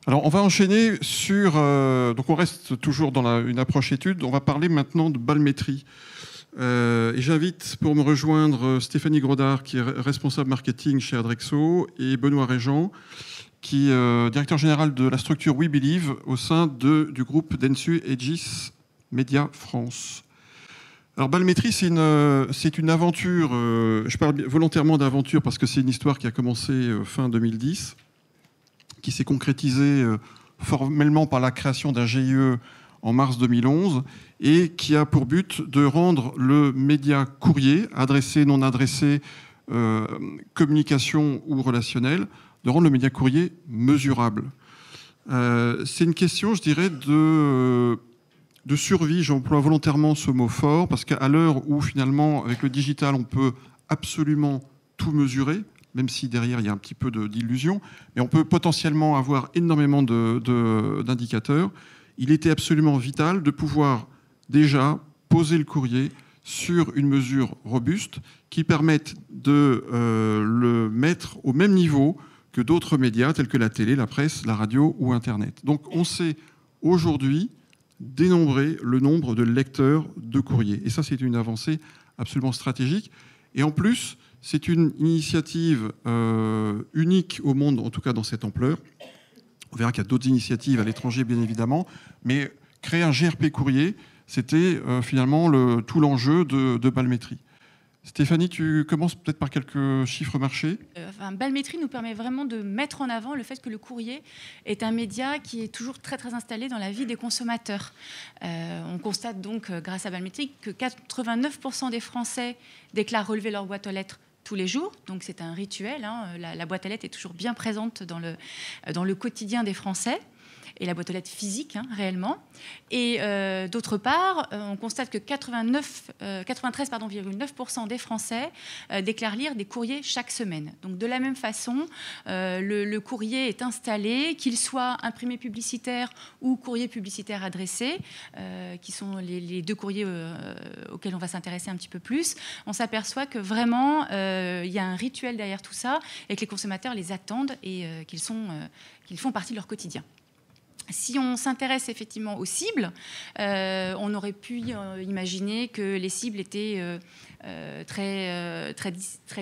Alors, on va enchaîner sur... donc, on reste toujours dans une approche étude. On va parler maintenant de balmétrie. Et j'invite pour me rejoindre Stéphanie Grodard, qui est responsable marketing chez Adrexo, et Benoît Régent, qui est directeur général de la structure We Believe au sein du groupe Dentsu Aegis Media France. Alors, balmétrie, c'est une aventure. Je parle volontairement d'aventure parce que c'est une histoire qui a commencé fin 2010, qui s'est concrétisée formellement par la création d'un GIE en mars 2011 et qui a pour but de rendre le média courrier, adressé, non adressé, communication ou relationnel, de rendre le média courrier mesurable. C'est une question, je dirais, de survie. J'emploie volontairement ce mot fort parce qu'à l'heure où finalement, avec le digital, on peut absolument tout mesurer, même si derrière, il y a un petit peu d'illusion, mais on peut potentiellement avoir énormément d'indicateurs. Il était absolument vital de pouvoir déjà poser le courrier sur une mesure robuste qui permette de le mettre au même niveau que d'autres médias tels que la télé, la presse, la radio ou Internet. Donc on sait aujourd'hui dénombrer le nombre de lecteurs de courrier. Et ça, c'est une avancée absolument stratégique. Et en plus, c'est une initiative unique au monde, en tout cas dans cette ampleur. On verra qu'il y a d'autres initiatives à l'étranger, bien évidemment. Mais créer un GRP courrier, c'était finalement tout l'enjeu de balmétrie. Stéphanie, tu commences peut-être par quelques chiffres marchés. Balmétrie nous permet vraiment de mettre en avant le fait que le courrier est un média qui est toujours très, très installé dans la vie des consommateurs. On constate donc, grâce à Balmétrie, que 89% des Français déclarent relever leur boîte aux lettres tous les jours, donc c'est un rituel. La boîte à lettres est toujours bien présente dans le quotidien des Français, et la boîte aux lettres physique, réellement. Et d'autre part, on constate que 93,9% des Français déclarent lire des courriers chaque semaine. Donc de la même façon, le courrier est installé, qu'il soit imprimé publicitaire ou courrier publicitaire adressé, qui sont les deux courriers auxquels on va s'intéresser un petit peu plus. On s'aperçoit que vraiment, il y a un rituel derrière tout ça et que les consommateurs les attendent et qu'ils font partie de leur quotidien. Si on s'intéresse effectivement aux cibles, on aurait pu imaginer que les cibles étaient très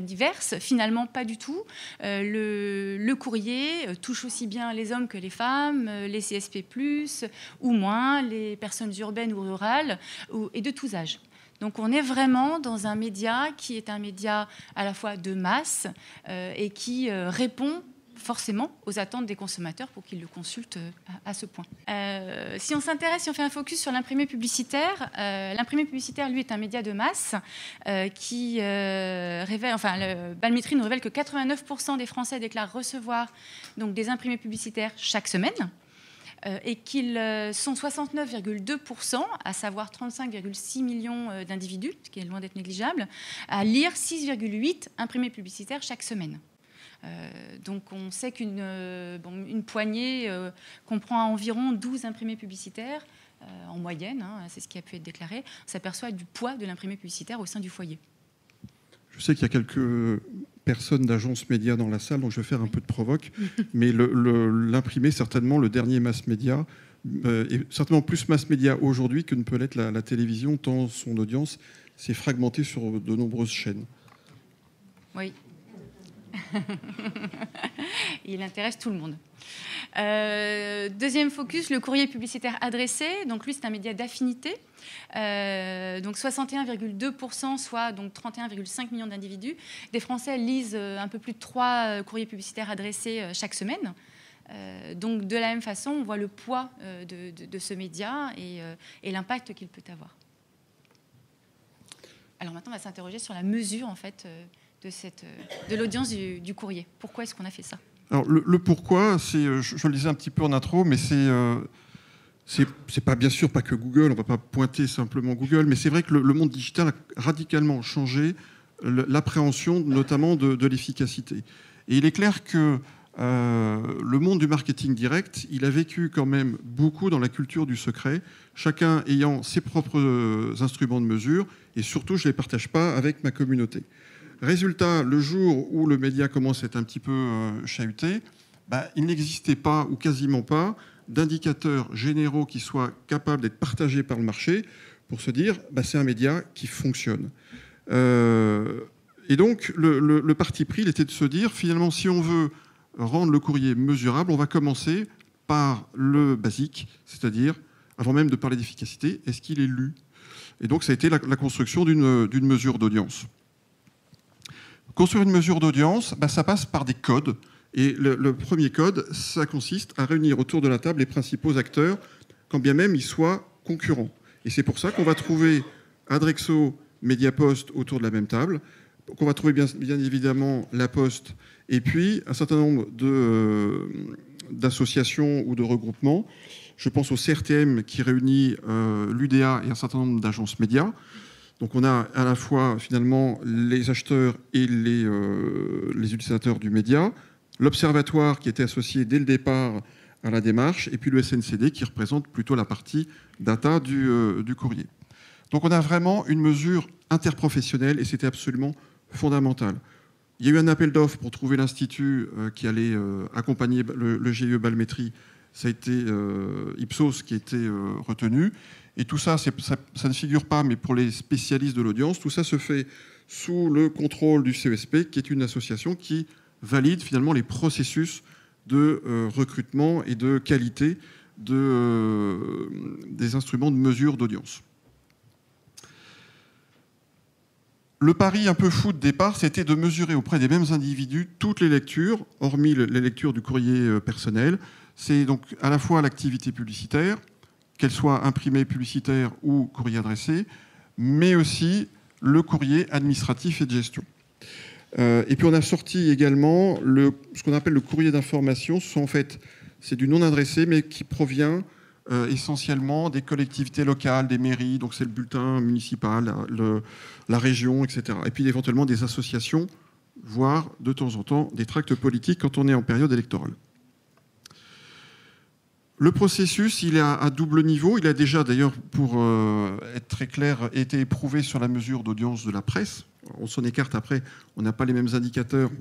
diverses. Finalement, pas du tout. Le courrier touche aussi bien les hommes que les femmes, les CSP+, ou moins, les personnes urbaines ou rurales, et de tous âges. Donc on est vraiment dans un média qui est un média à la fois de masse et qui répond forcément aux attentes des consommateurs pour qu'ils le consultent à ce point. Si on fait un focus sur l'imprimé publicitaire, lui, est un média de masse qui révèle, Balmétrie nous révèle que 89% des Français déclarent recevoir donc, des imprimés publicitaires chaque semaine. Et qu'ils sont 69,2%, à savoir 35,6 millions d'individus, ce qui est loin d'être négligeable, à lire 6,8 imprimés publicitaires chaque semaine. Donc on sait qu'une poignée comprend environ 12 imprimés publicitaires en moyenne, c'est ce qui a pu être déclaré. On s'aperçoit du poids de l'imprimé publicitaire au sein du foyer. Je sais qu'il y a quelques personnes d'agence média dans la salle, donc je vais faire un peu de provoque, mais l'imprimé, certainement le dernier mass média, est certainement plus mass média aujourd'hui que ne peut l'être la télévision, tant son audience s'est fragmentée sur de nombreuses chaînes. Oui. Il intéresse tout le monde. Deuxième focus, le courrier publicitaire adressé. Donc lui, c'est un média d'affinité. Donc 61,2%, soit donc 31,5 millions d'individus. Des Français lisent un peu plus de 3 courriers publicitaires adressés chaque semaine. Donc de la même façon, on voit le poids de ce média et l'impact qu'il peut avoir. Alors maintenant, on va s'interroger sur la mesure, en fait, de l'audience du courrier. Pourquoi est-ce qu'on a fait ça ? Alors, le pourquoi, je le disais un petit peu en intro, mais c'est pas, bien sûr, pas que Google, on ne va pas pointer simplement Google, mais c'est vrai que le monde digital a radicalement changé l'appréhension, notamment de l'efficacité. Et il est clair que le monde du marketing direct, il a vécu quand même beaucoup dans la culture du secret, chacun ayant ses propres instruments de mesure, et surtout, je ne les partage pas avec ma communauté. Résultat, le jour où le média commence à être un petit peu chahuté, il n'existait pas, ou quasiment pas, d'indicateurs généraux qui soient capables d'être partagés par le marché pour se dire c'est un média qui fonctionne. Et donc, le parti pris, il était de se dire, finalement, si on veut rendre le courrier mesurable, on va commencer par le basique, c'est-à-dire, avant même de parler d'efficacité, est-ce qu'il est lu? Et donc, ça a été la construction d'une mesure d'audience. Construire une mesure d'audience, ça passe par des codes. Et le premier code, ça consiste à réunir autour de la table les principaux acteurs, quand bien même ils soient concurrents. Et c'est pour ça qu'on va trouver Adrexo, Mediapost autour de la même table, qu'on va trouver bien évidemment La Poste, et puis un certain nombre d'associations ou de regroupements. Je pense au CRTM qui réunit l'UDA et un certain nombre d'agences médias. Donc on a à la fois finalement les acheteurs et les utilisateurs du média, l'Observatoire qui était associé dès le départ à la démarche, et puis le SNCD qui représente plutôt la partie data du courrier. Donc on a vraiment une mesure interprofessionnelle et c'était absolument fondamental. Il y a eu un appel d'offres pour trouver l'institut qui allait accompagner le GIE Balmétrie. Ça a été Ipsos qui a été retenu. Et tout ça, ça ne figure pas, mais pour les spécialistes de l'audience, tout ça se fait sous le contrôle du CESP, qui est une association qui valide finalement les processus de recrutement et de qualité des instruments de mesure d'audience. Le pari un peu fou de départ, c'était de mesurer auprès des mêmes individus toutes les lectures, hormis les lectures du courrier personnel. C'est donc à la fois l'activité publicitaire, qu'elle soit imprimée publicitaire ou courrier adressé, mais aussi le courrier administratif et de gestion. Et puis on a sorti également ce qu'on appelle le courrier d'information. C'est du non adressé, mais qui provient essentiellement des collectivités locales, des mairies, donc c'est le bulletin municipal, la région, etc. Et puis éventuellement des associations, voire de temps en temps des tracts politiques quand on est en période électorale. Le processus, il est à double niveau. Il a déjà, d'ailleurs, pour être très clair, été éprouvé sur la mesure d'audience de la presse. On s'en écarte après, on n'a pas les mêmes indicateurs.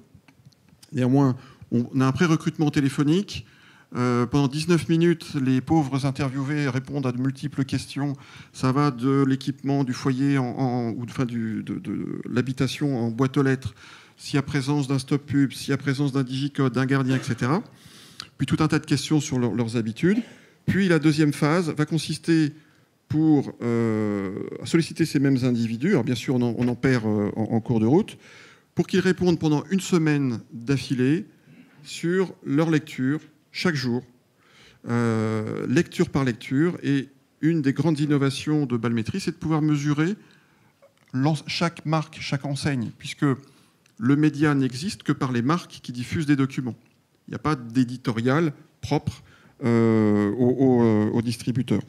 Néanmoins, on a un pré-recrutement téléphonique. Pendant 19 minutes, les pauvres interviewés répondent à de multiples questions. Ça va de l'équipement du foyer de l'habitation en boîte aux lettres, s'il y a présence d'un stop pub, s'il y a présence d'un digicode, d'un gardien, etc. Puis tout un tas de questions sur leurs habitudes. Puis la deuxième phase va consister pour solliciter ces mêmes individus. Alors bien sûr, on en perd en cours de route, pour qu'ils répondent pendant une semaine d'affilée sur leur lecture, chaque jour, lecture par lecture. Et une des grandes innovations de Balmétrie, c'est de pouvoir mesurer chaque marque, chaque enseigne, puisque le média n'existe que par les marques qui diffusent des documents. Il n'y a pas d'éditorial propre aux distributeurs.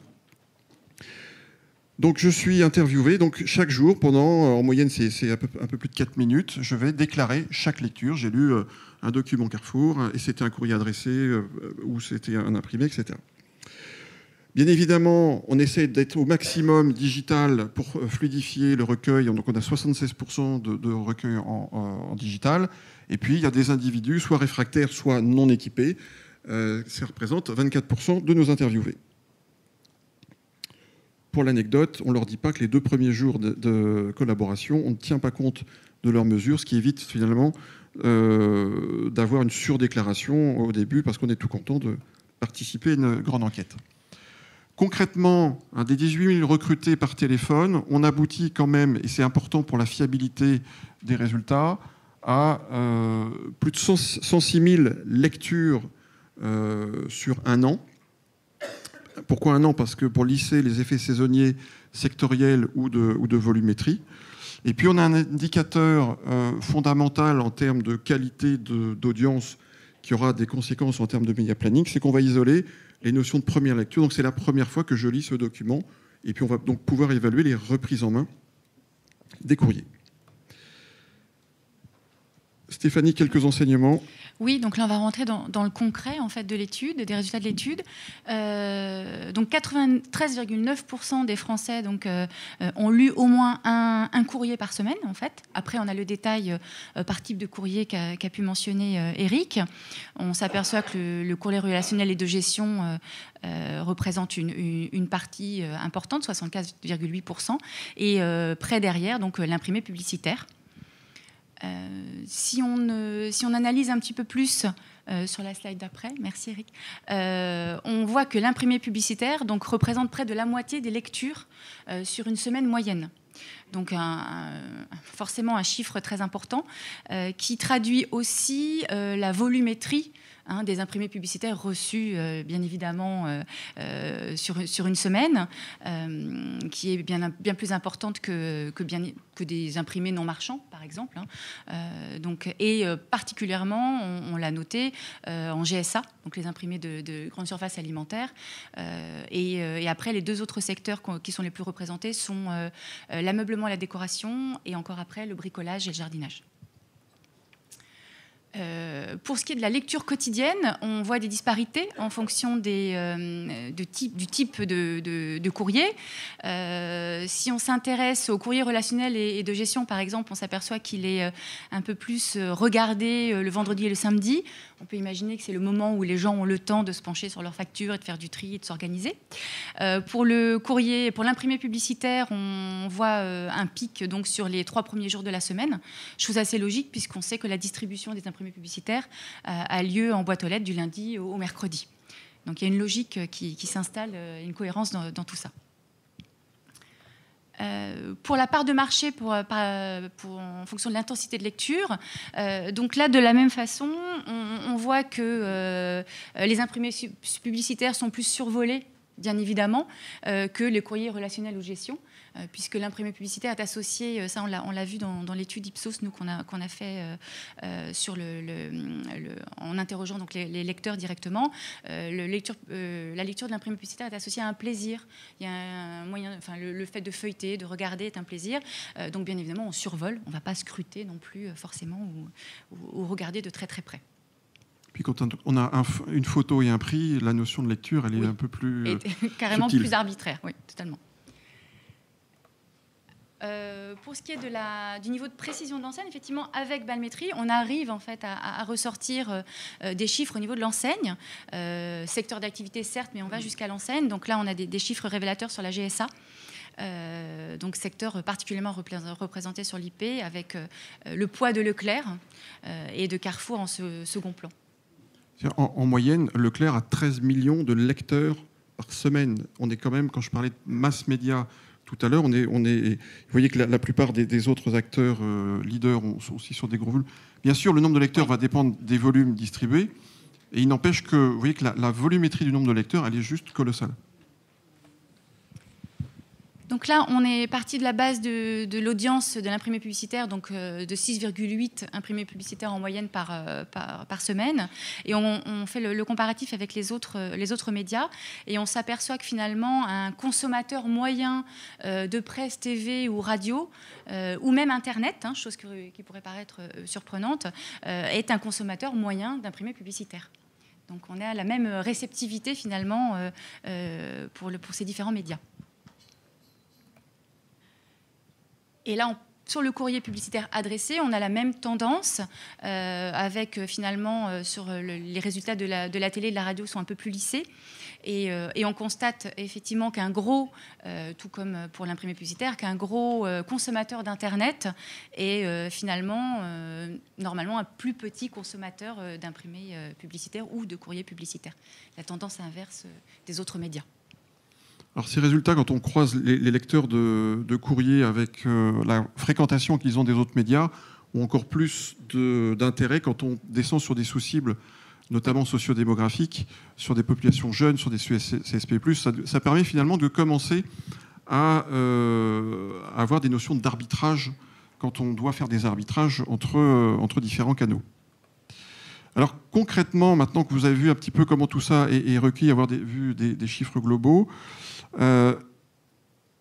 Donc je suis interviewé chaque jour pendant, en moyenne c'est un peu plus de 4 minutes, je vais déclarer chaque lecture. J'ai lu un document Carrefour, et c'était un courrier adressé, ou c'était un imprimé, etc. Bien évidemment, on essaie d'être au maximum digital pour fluidifier le recueil. Donc on a 76% de recueil en digital. Et puis il y a des individus, soit réfractaires, soit non équipés. Ça représente 24% de nos interviewés. Pour l'anecdote, on ne leur dit pas que les 2 premiers jours de collaboration, on ne tient pas compte de leurs mesures, ce qui évite finalement d'avoir une surdéclaration au début, parce qu'on est tout content de participer à une grande enquête. Concrètement, des 18 000 recrutés par téléphone, on aboutit quand même, et c'est important pour la fiabilité des résultats, à plus de 106 000 lectures sur un an. Pourquoi un an? Parce que pour lisser les effets saisonniers sectoriels ou de volumétrie. Et puis on a un indicateur fondamental en termes de qualité d'audience qui aura des conséquences en termes de média planning, c'est qu'on va isoler les notions de première lecture. Donc c'est la première fois que je lis ce document. Et puis on va donc pouvoir évaluer les reprises en main des courriers. Stéphanie, quelques enseignements. Oui, donc là on va rentrer dans le concret en fait de l'étude, des résultats de l'étude. Donc 93,9% des Français ont lu au moins un courrier par semaine en fait. Après on a le détail par type de courrier qu'a pu mentionner Eric. On s'aperçoit que le courrier relationnel et de gestion représente une partie importante, 75,8%, et près derrière donc l'imprimé publicitaire. Si on analyse un petit peu plus sur la slide d'après, merci Eric, on voit que l'imprimé publicitaire donc, représente près de la moitié des lectures sur une semaine moyenne. Donc forcément un chiffre très important qui traduit aussi la volumétrie des imprimés publicitaires reçus, bien évidemment, sur une semaine, qui est bien plus importante que des imprimés non marchands, par exemple. Et particulièrement, on l'a noté, en GSA, donc les imprimés de grande surface alimentaire. Et après, les deux autres secteurs qui sont les plus représentés sont l'ameublement et la décoration, et encore après, le bricolage et le jardinage. Pour ce qui est de la lecture quotidienne, on voit des disparités en fonction du type de courrier. Si on s'intéresse au courrier relationnel et de gestion, par exemple, on s'aperçoit qu'il est un peu plus regardé le vendredi et le samedi. On peut imaginer que c'est le moment où les gens ont le temps de se pencher sur leurs factures et de faire du tri et de s'organiser. Pour l'imprimé publicitaire, on voit un pic donc, sur les 3 premiers jours de la semaine. Chose assez logique puisqu'on sait que la distribution des imprimés publicitaires a lieu en boîte aux lettres du lundi au mercredi. Donc il y a une logique qui s'installe, une cohérence dans tout ça. Pour la part de marché, en fonction de l'intensité de lecture, donc là, de la même façon, on voit que les imprimés publicitaires sont plus survolés, bien évidemment, que les courriers relationnels ou gestion, puisque l'imprimé publicitaire est associé, ça on l'a vu dans l'étude Ipsos, nous qu'on a fait en interrogeant donc les lecteurs directement. La lecture de l'imprimé publicitaire est associée à un plaisir. Il y a un moyen, le fait de feuilleter, de regarder est un plaisir. Donc bien évidemment, on survole, on ne va pas scruter non plus forcément ou regarder de très très près. Puis quand on a une photo et un prix, la notion de lecture, elle est un peu plus carrément subtile. Plus arbitraire, oui, totalement. Pour ce qui est du niveau de précision de l'enseigne, effectivement, avec Balmétrie, on arrive en fait à ressortir des chiffres au niveau de l'enseigne. Secteur d'activité, certes, mais on va jusqu'à l'enseigne. Donc là, on a des chiffres révélateurs sur la GSA. Donc secteur particulièrement représenté sur l'IP, avec le poids de Leclerc et de Carrefour en second plan. En moyenne, Leclerc a 13 millions de lecteurs par semaine. On est quand même, quand je parlais de mass média tout à l'heure, vous voyez que la plupart des autres acteurs leaders sont aussi sur des gros volumes. Bien sûr, le nombre de lecteurs va dépendre des volumes distribués, et il n'empêche que vous voyez que la volumétrie du nombre de lecteurs, elle est juste colossale. Donc là, on est parti de la base de l'audience de l'imprimé publicitaire, donc de 6,8 imprimés publicitaires en moyenne par semaine. Et on fait le comparatif avec les autres médias. Et on s'aperçoit que finalement, un consommateur moyen de presse, TV ou radio, ou même Internet, chose qui pourrait paraître surprenante, est un consommateur moyen d'imprimés publicitaires. Donc on a la même réceptivité finalement pour ces différents médias. Et là, sur le courrier publicitaire adressé, on a la même tendance, avec finalement, sur les résultats de la télé et de la radio sont un peu plus lissés. Et on constate effectivement qu'un gros, tout comme pour l'imprimé publicitaire, qu'un gros consommateur d'Internet est finalement, normalement, un plus petit consommateur d'imprimés publicitaires ou de courrier publicitaire. La tendance inverse des autres médias. Alors ces résultats, quand on croise les lecteurs de courrier avec la fréquentation qu'ils ont des autres médias, ont encore plus d'intérêt quand on descend sur des sous-cibles, notamment sociodémographiques, sur des populations jeunes, sur des CSP+. Ça permet finalement de commencer à avoir des notions d'arbitrage quand on doit faire des arbitrages entre différents canaux. Alors concrètement, maintenant que vous avez vu un petit peu comment tout ça est requis, avoir vu des chiffres globaux,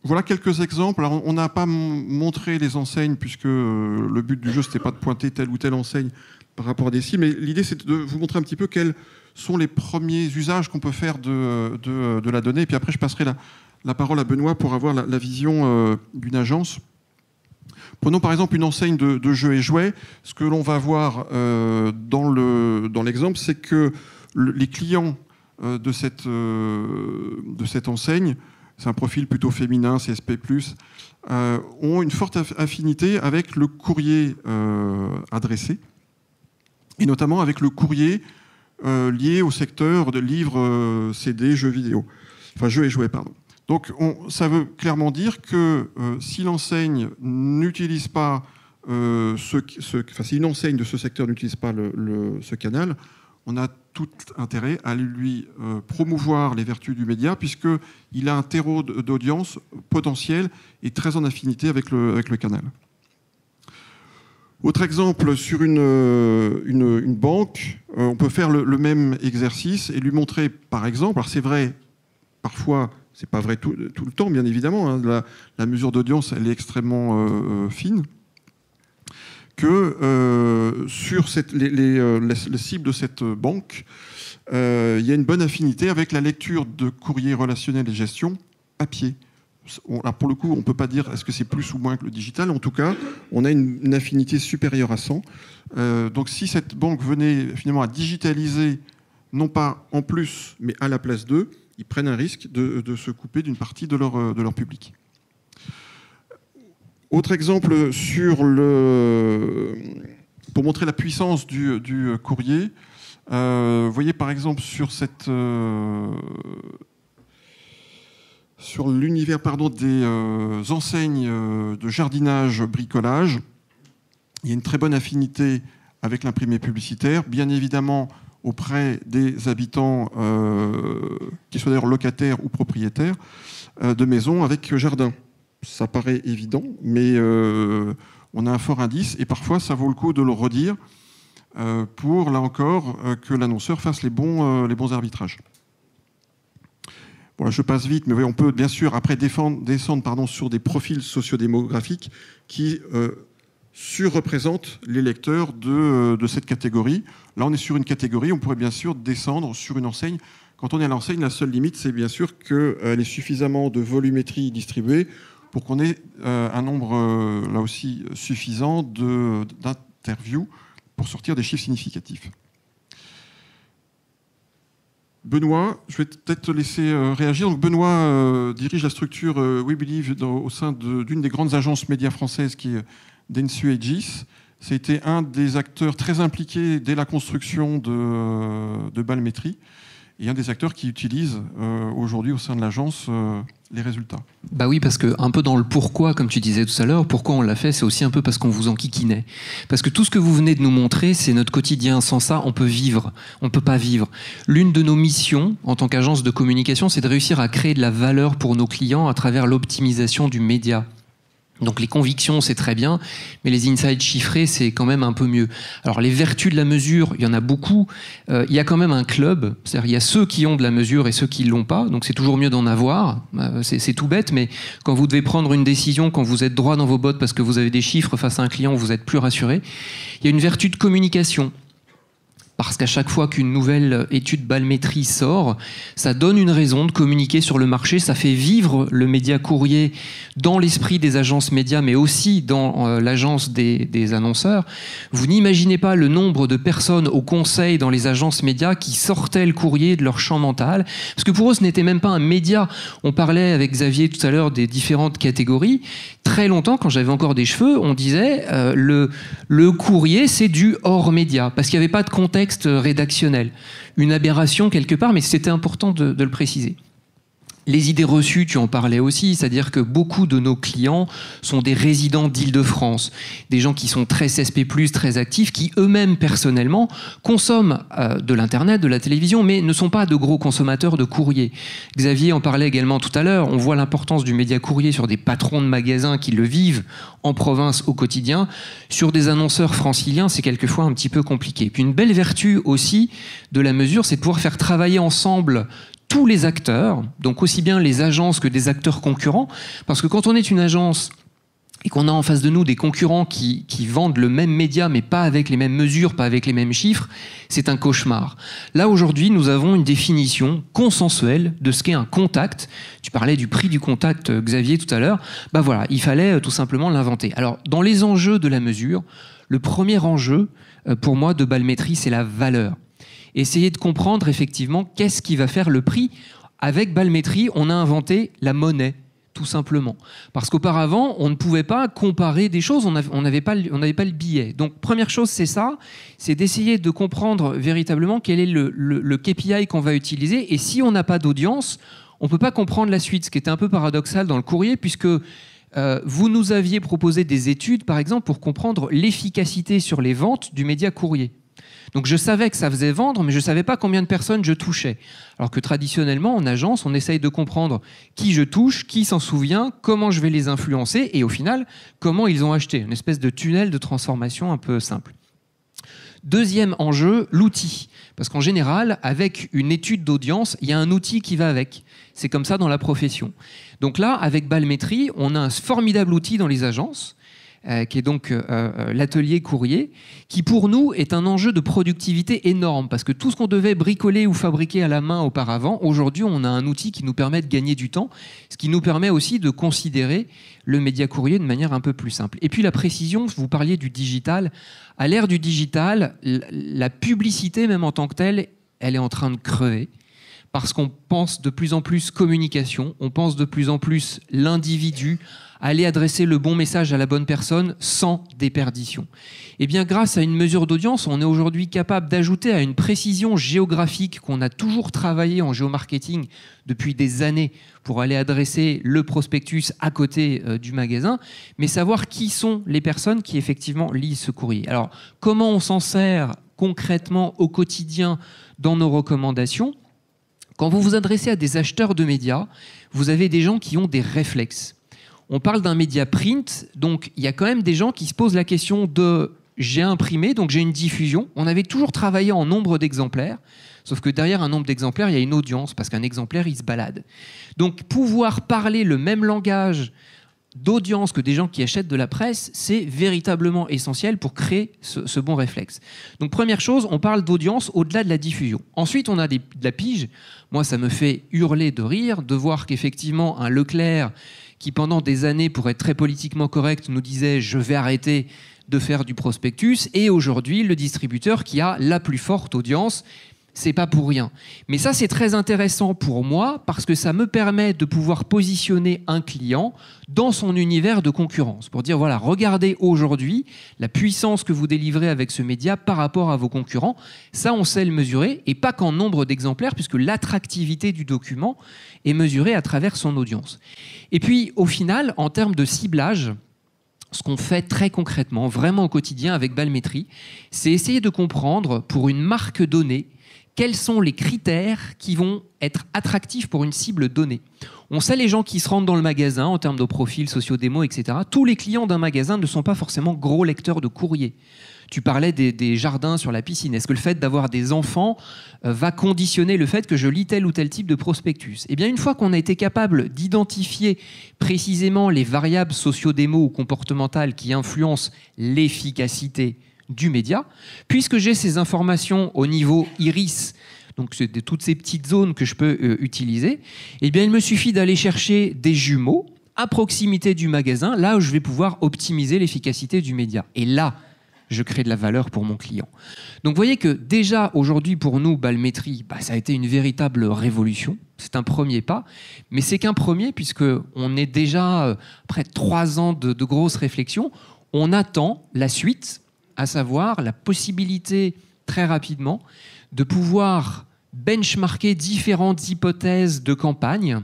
voilà quelques exemples. Alors, on n'a pas montré les enseignes puisque le but du jeu, c'était pas de pointer telle ou telle enseigne, par rapport à des cibles. Mais l'idée, c'est de vous montrer un petit peu quels sont les premiers usages qu'on peut faire de la donnée. Et puis après, je passerai la parole à Benoît pour avoir la vision d'une agence. Prenons par exemple une enseigne de jeux et jouets. Ce que l'on va voir dans l'exemple, c'est que les clients de cette enseigne, c'est un profil plutôt féminin, CSP+, ont une forte affinité avec le courrier adressé, et notamment avec le courrier lié au secteur de livres, CD, jeux vidéo. Enfin, jeux et jouets, pardon. Donc, ça veut clairement dire que si l'enseigne n'utilise pas, si une enseigne de ce secteur n'utilise pas ce canal, on a tout intérêt à lui promouvoir les vertus du média, puisqu'il a un terreau d'audience potentiel et très en affinité avec le canal. Autre exemple, sur une banque, on peut faire le même exercice et lui montrer, par exemple, alors c'est vrai, parfois, c'est pas vrai tout le temps, bien évidemment, hein, la mesure d'audience, elle est extrêmement fine, que sur les cibles de cette banque, il y a une bonne affinité avec la lecture de courrier relationnel et gestion papier. Là, pour le coup, on ne peut pas dire est-ce que c'est plus ou moins que le digital. En tout cas, on a une affinité supérieure à 100. Donc si cette banque venait finalement à digitaliser, non pas en plus, mais à la place d'eux, ils prennent un risque de se couper d'une partie de leur public. Autre exemple pour montrer la puissance du courrier. Vous voyez par exemple sur l'univers des enseignes de jardinage, bricolage, il y a une très bonne affinité avec l'imprimé publicitaire, bien évidemment auprès des habitants, qu'ils soient d'ailleurs locataires ou propriétaires, de maisons avec jardin. Ça paraît évident, mais on a un fort indice, et parfois ça vaut le coup de le redire pour, là encore, que l'annonceur fasse les bons arbitrages. Bon, je passe vite, mais on peut bien sûr après descendre sur des profils sociodémographiques qui surreprésentent les lecteurs de cette catégorie. Là, on est sur une catégorie, on pourrait bien sûr descendre sur une enseigne. Quand on est à l'enseigne, la seule limite, c'est bien sûr qu'elle ait suffisamment de volumétrie distribuée pour qu'on ait un nombre, là aussi, suffisant d'interviews pour sortir des chiffres significatifs. Benoît, je vais peut-être te laisser réagir. Donc Benoît dirige la structure We Believe au sein d'une des grandes agences médias françaises qui est Dentsu et GIS. C'était un des acteurs très impliqués dès la construction de Balmétrie et un des acteurs qui utilisent aujourd'hui au sein de l'agence les résultats. Bah oui, parce que un peu dans le pourquoi, comme tu disais tout à l'heure, pourquoi on l'a fait, c'est aussi un peu parce qu'on vous enquiquinait. Parce que tout ce que vous venez de nous montrer, c'est notre quotidien. Sans ça, on peut pas vivre. L'une de nos missions, en tant qu'agence de communication, c'est de réussir à créer de la valeur pour nos clients à travers l'optimisation du média. Donc les convictions, c'est très bien, mais les insights chiffrés, c'est quand même un peu mieux. Alors les vertus de la mesure, il y en a beaucoup. Il y a quand même un club, c'est-à-dire il y a ceux qui ont de la mesure et ceux qui ne l'ont pas, donc c'est toujours mieux d'en avoir. C'est tout bête, mais quand vous devez prendre une décision, quand vous êtes droit dans vos bottes parce que vous avez des chiffres face à un client, vous êtes plus rassuré. Il y a une vertu de communication. Parce qu'à chaque fois qu'une nouvelle étude Balmétrie sort, ça donne une raison de communiquer sur le marché, ça fait vivre le média courrier dans l'esprit des agences médias, mais aussi dans l'agence des annonceurs. Vous n'imaginez pas le nombre de personnes au conseil dans les agences médias qui sortaient le courrier de leur champ mental, parce que pour eux, ce n'était même pas un média. On parlait avec Xavier tout à l'heure des différentes catégories. Très longtemps, quand j'avais encore des cheveux, on disait le courrier, c'est du hors média, parce qu'il n'y avait pas de contexte rédactionnel. Une aberration quelque part, mais c'était important de le préciser. Les idées reçues, tu en parlais aussi, c'est-à-dire que beaucoup de nos clients sont des résidents d'Île-de-France, des gens qui sont très CSP+, très actifs, qui eux-mêmes personnellement consomment de l'Internet, de la télévision, mais ne sont pas de gros consommateurs de courrier. Xavier en parlait également tout à l'heure, on voit l'importance du média courrier sur des patrons de magasins qui le vivent en province au quotidien. Sur des annonceurs franciliens, c'est quelquefois un petit peu compliqué. Puis une belle vertu aussi de la mesure, c'est de pouvoir faire travailler ensemble tous les acteurs, donc aussi bien les agences que des acteurs concurrents, parce que quand on est une agence et qu'on a en face de nous des concurrents qui vendent le même média, mais pas avec les mêmes mesures, pas avec les mêmes chiffres, c'est un cauchemar. Là, aujourd'hui, nous avons une définition consensuelle de ce qu'est un contact. Tu parlais du prix du contact, Xavier, tout à l'heure. Bah voilà, il fallait tout simplement l'inventer. Alors, dans les enjeux de la mesure, le premier enjeu, pour moi, de Balmétrie, c'est la valeur. Essayer de comprendre, effectivement, qu'est-ce qui va faire le prix. Avec Balmétrie, on a inventé la monnaie, tout simplement. Parce qu'auparavant, on ne pouvait pas comparer des choses, on n'avait pas le billet. Donc, première chose, c'est ça, c'est d'essayer de comprendre véritablement quel est le KPI qu'on va utiliser. Et si on n'a pas d'audience, on ne peut pas comprendre la suite, ce qui était un peu paradoxal dans le courrier, puisque vous nous aviez proposé des études, par exemple, pour comprendre l'efficacité sur les ventes du média courrier. Donc je savais que ça faisait vendre, mais je ne savais pas combien de personnes je touchais. Alors que traditionnellement, en agence, on essaye de comprendre qui je touche, qui s'en souvient, comment je vais les influencer, et au final, comment ils ont acheté. Une espèce de tunnel de transformation un peu simple. Deuxième enjeu, l'outil. Parce qu'en général, avec une étude d'audience, il y a un outil qui va avec. C'est comme ça dans la profession. Donc là, avec Balmétrie, on a un formidable outil dans les agences, qui est donc l'atelier courrier, qui pour nous est un enjeu de productivité énorme, parce que tout ce qu'on devait bricoler ou fabriquer à la main auparavant, aujourd'hui on a un outil qui nous permet de gagner du temps, ce qui nous permet aussi de considérer le média courrier de manière un peu plus simple. Et puis la précision, vous parliez du digital. À l'ère du digital, la publicité même en tant que telle, elle est en train de crever. Parce qu'on pense de plus en plus communication, on pense de plus en plus l'individu, aller adresser le bon message à la bonne personne sans déperdition. Et bien grâce à une mesure d'audience, on est aujourd'hui capable d'ajouter à une précision géographique qu'on a toujours travaillé en géomarketing depuis des années pour aller adresser le prospectus à côté du magasin, mais savoir qui sont les personnes qui effectivement lisent ce courrier. Alors comment on s'en sert concrètement au quotidien dans nos recommandations ? Quand vous vous adressez à des acheteurs de médias, vous avez des gens qui ont des réflexes. On parle d'un média print, donc il y a quand même des gens qui se posent la question de « j'ai imprimé, donc j'ai une diffusion ». On avait toujours travaillé en nombre d'exemplaires, sauf que derrière un nombre d'exemplaires, il y a une audience, parce qu'un exemplaire, il se balade. Donc pouvoir parler le même langage d'audience que des gens qui achètent de la presse, c'est véritablement essentiel pour créer ce bon réflexe. Donc première chose, on parle d'audience au-delà de la diffusion. Ensuite, on a de la pige. Moi, ça me fait hurler de rire de voir qu'effectivement, un Leclerc qui pendant des années, pour être très politiquement correct, nous disait « je vais arrêter de faire du prospectus » et aujourd'hui, le distributeur qui a la plus forte audience, c'est pas pour rien. Mais ça, c'est très intéressant pour moi parce que ça me permet de pouvoir positionner un client dans son univers de concurrence. Pour dire, voilà, regardez aujourd'hui la puissance que vous délivrez avec ce média par rapport à vos concurrents. Ça, on sait le mesurer et pas qu'en nombre d'exemplaires puisque l'attractivité du document est mesurée à travers son audience. Et puis, au final, en termes de ciblage, ce qu'on fait très concrètement, vraiment au quotidien avec Balmétrie, c'est essayer de comprendre pour une marque donnée quels sont les critères qui vont être attractifs pour une cible donnée. On sait les gens qui se rendent dans le magasin en termes de profils, socio-démos, etc. Tous les clients d'un magasin ne sont pas forcément gros lecteurs de courrier. Tu parlais des jardins sur la piscine. Est-ce que le fait d'avoir des enfants va conditionner le fait que je lis tel ou tel type de prospectus ? Eh bien, une fois qu'on a été capable d'identifier précisément les variables socio-démos ou comportementales qui influencent l'efficacité du média, puisque j'ai ces informations au niveau iris, donc c'est toutes ces petites zones que je peux utiliser, eh bien il me suffit d'aller chercher des jumeaux à proximité du magasin, là où je vais pouvoir optimiser l'efficacité du média. Et là, je crée de la valeur pour mon client. Donc vous voyez que déjà aujourd'hui pour nous, Balmétrie, ça a été une véritable révolution. C'est un premier pas, mais c'est qu'un premier puisqu'on est déjà après 3 ans de grosses réflexions. On attend la suite, à savoir la possibilité très rapidement de pouvoir benchmarker différentes hypothèses de campagne,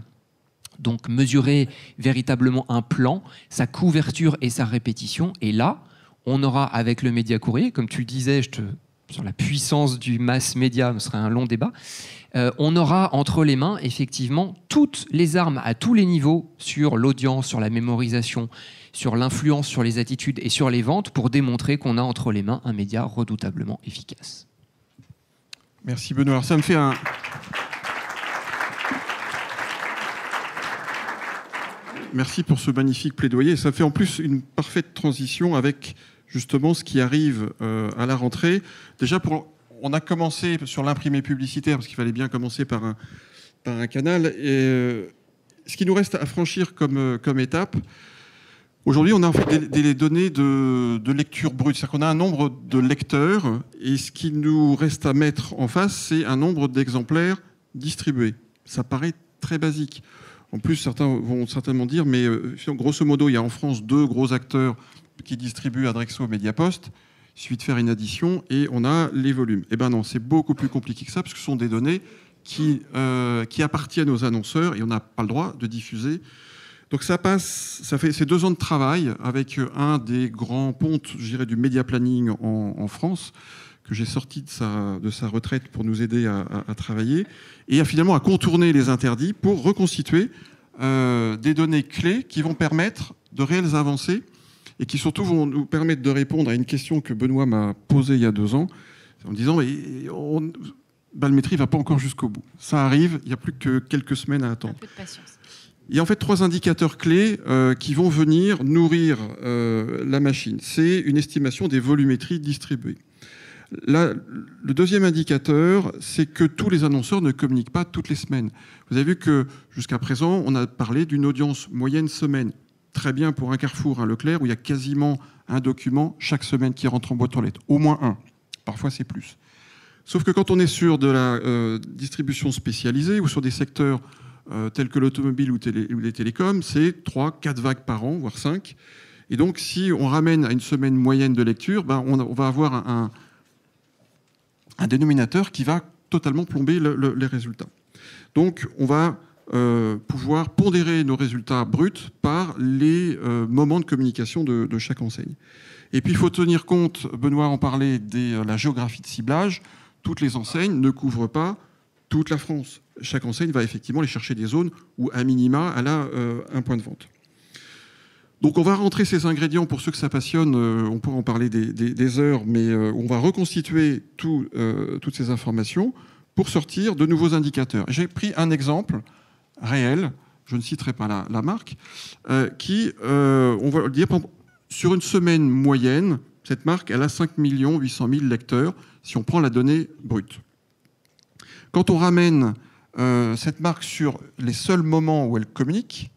donc mesurer véritablement un plan, sa couverture et sa répétition. Et là, on aura avec le média courrier, comme tu le disais, sur la puissance du mass média, ce serait un long débat, on aura entre les mains effectivement toutes les armes à tous les niveaux sur l'audience, sur la mémorisation, sur l'influence, sur les attitudes et sur les ventes pour démontrer qu'on a entre les mains un média redoutablement efficace. Merci Benoît. Alors ça me fait Merci pour ce magnifique plaidoyer. Ça fait en plus une parfaite transition avec justement ce qui arrive à la rentrée. Déjà, on a commencé sur l'imprimé publicitaire, parce qu'il fallait bien commencer par un canal. Et ce qui nous reste à franchir comme étape, aujourd'hui, on a en fait des données de lecture brute. C'est-à-dire qu'on a un nombre de lecteurs, et ce qui nous reste à mettre en face, c'est un nombre d'exemplaires distribués. Ça paraît très basique. En plus, certains vont certainement dire, mais grosso modo, il y a en France 2 gros acteurs qui distribuent Adrexo, Mediapost. Il suffit de faire une addition et on a les volumes. Eh bien non, c'est beaucoup plus compliqué que ça, parce que ce sont des données qui appartiennent aux annonceurs et on n'a pas le droit de diffuser. Donc ça fait ces 2 ans de travail avec un des grands pontes, je dirais, du média planning en France, que j'ai sorti de sa retraite pour nous aider à travailler, et finalement à contourner les interdits pour reconstituer des données clés qui vont permettre de réelles avancées et qui surtout vont nous permettre de répondre à une question que Benoît m'a posée il y a 2 ans, en me disant Balmétrie ne va pas encore jusqu'au bout. Ça arrive, il n'y a plus que quelques semaines à attendre. Un peu de patience. Il y a en fait 3 indicateurs clés qui vont venir nourrir la machine. C'est une estimation des volumétries distribuées. Là, le deuxième indicateur, c'est que tous les annonceurs ne communiquent pas toutes les semaines. Vous avez vu que jusqu'à présent, on a parlé d'une audience moyenne semaine. Très bien pour un Carrefour, un Leclerc, où il y a quasiment un document chaque semaine qui rentre en boîte aux lettres. Au moins un. Parfois, c'est plus. Sauf que quand on est sur de la distribution spécialisée ou sur des secteurs tels que l'automobile ou les télécoms, c'est 3, 4 vagues par an, voire 5. Et donc, si on ramène à une semaine moyenne de lecture, on va avoir un dénominateur qui va totalement plomber les résultats. Donc, on va pouvoir pondérer nos résultats bruts par les moments de communication de chaque enseigne. Et puis, il faut tenir compte, Benoît en parlait, de la géographie de ciblage. Toutes les enseignes ne couvrent pas toute la France. Chaque enseigne va effectivement aller chercher des zones où, à minima, elle a un point de vente. Donc on va rentrer ces ingrédients, pour ceux que ça passionne, on pourra en parler des heures, mais on va reconstituer toutes ces informations pour sortir de nouveaux indicateurs. J'ai pris un exemple réel, je ne citerai pas la marque, qui, on va le dire, sur une semaine moyenne, cette marque, elle a 5 800 000 lecteurs, si on prend la donnée brute. Quand on ramène cette marque sur les seuls moments où elle communique,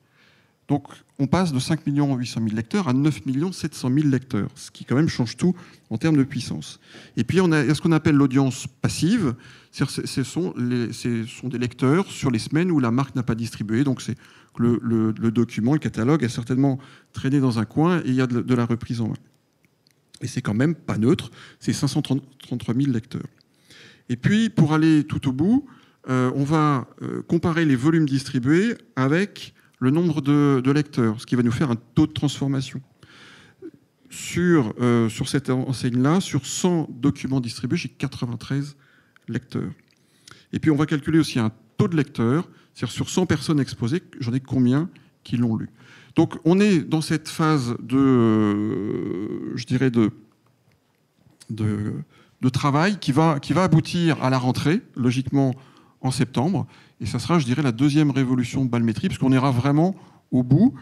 donc on passe de 5 800 000 lecteurs à 9 700 000 lecteurs, ce qui quand même change tout en termes de puissance. Et puis on a ce qu'on appelle l'audience passive, ce sont des lecteurs sur les semaines où la marque n'a pas distribué, donc c'est le document, le catalogue a certainement traîné dans un coin et il y a de la reprise en main. Et c'est quand même pas neutre, c'est 533 000 lecteurs. Et puis pour aller tout au bout, on va comparer les volumes distribués avec le nombre de lecteurs, ce qui va nous faire un taux de transformation. Sur cette enseigne-là, sur 100 documents distribués, j'ai 93 lecteurs. Et puis on va calculer aussi un taux de lecteurs, c'est-à-dire sur 100 personnes exposées, j'en ai combien qui l'ont lu. Donc on est dans cette phase je dirais de travail qui va aboutir à la rentrée, logiquement en septembre. Et ça sera, je dirais, la deuxième révolution de Balmétrie, parce qu'on ira vraiment au bout.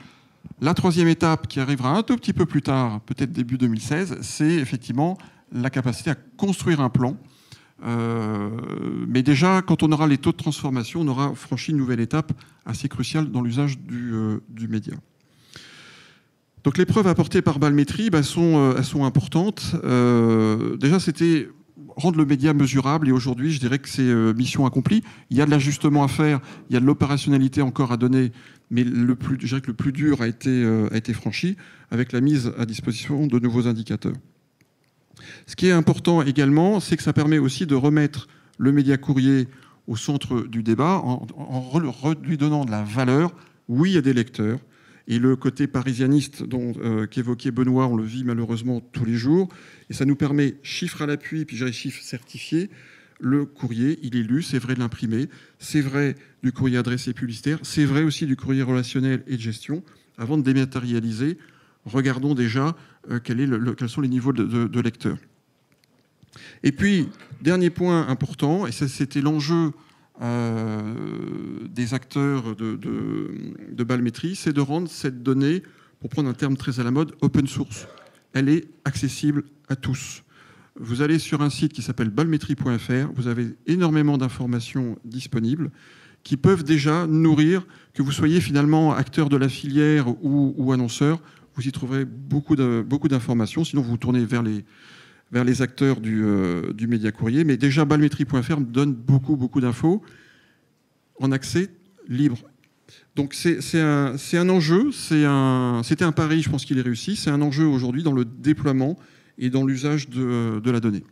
La troisième étape, qui arrivera un tout petit peu plus tard, peut-être début 2016, c'est effectivement la capacité à construire un plan. Mais déjà, quand on aura les taux de transformation, on aura franchi une nouvelle étape assez cruciale dans l'usage du média. Donc les preuves apportées par Balmétrie, elles sont importantes. Déjà, c'était rendre le média mesurable, et aujourd'hui, je dirais que c'est mission accomplie. Il y a de l'ajustement à faire, il y a de l'opérationnalité encore à donner, mais je dirais que le plus dur a été franchi avec la mise à disposition de nouveaux indicateurs. Ce qui est important également, c'est que ça permet aussi de remettre le média courrier au centre du débat en lui donnant de la valeur. Oui, il y a des lecteurs. Et le côté parisianiste qu'évoquait Benoît, on le vit malheureusement tous les jours. Et ça nous permet, chiffres à l'appui, puis j'ai chiffres certifiés, le courrier, il est lu, c'est vrai de l'imprimer, c'est vrai du courrier adressé publicitaire, c'est vrai aussi du courrier relationnel et de gestion. Avant de dématérialiser, regardons déjà quels sont les niveaux de lecteurs. Et puis, dernier point important, et ça c'était l'enjeu des acteurs de Ballmetrie, c'est de rendre cette donnée, pour prendre un terme très à la mode, open source. Elle est accessible à tous. Vous allez sur un site qui s'appelle ballmetrie.fr, vous avez énormément d'informations disponibles qui peuvent déjà nourrir, que vous soyez finalement acteur de la filière ou annonceur, vous y trouverez beaucoup d'informations, sinon vous vous tournez vers les acteurs du média courrier. Mais déjà, ballmetrie.fr donne beaucoup d'infos en accès libre. Donc c'est un enjeu, c'était un pari, je pense qu'il est réussi, c'est un enjeu aujourd'hui dans le déploiement et dans l'usage de la donnée.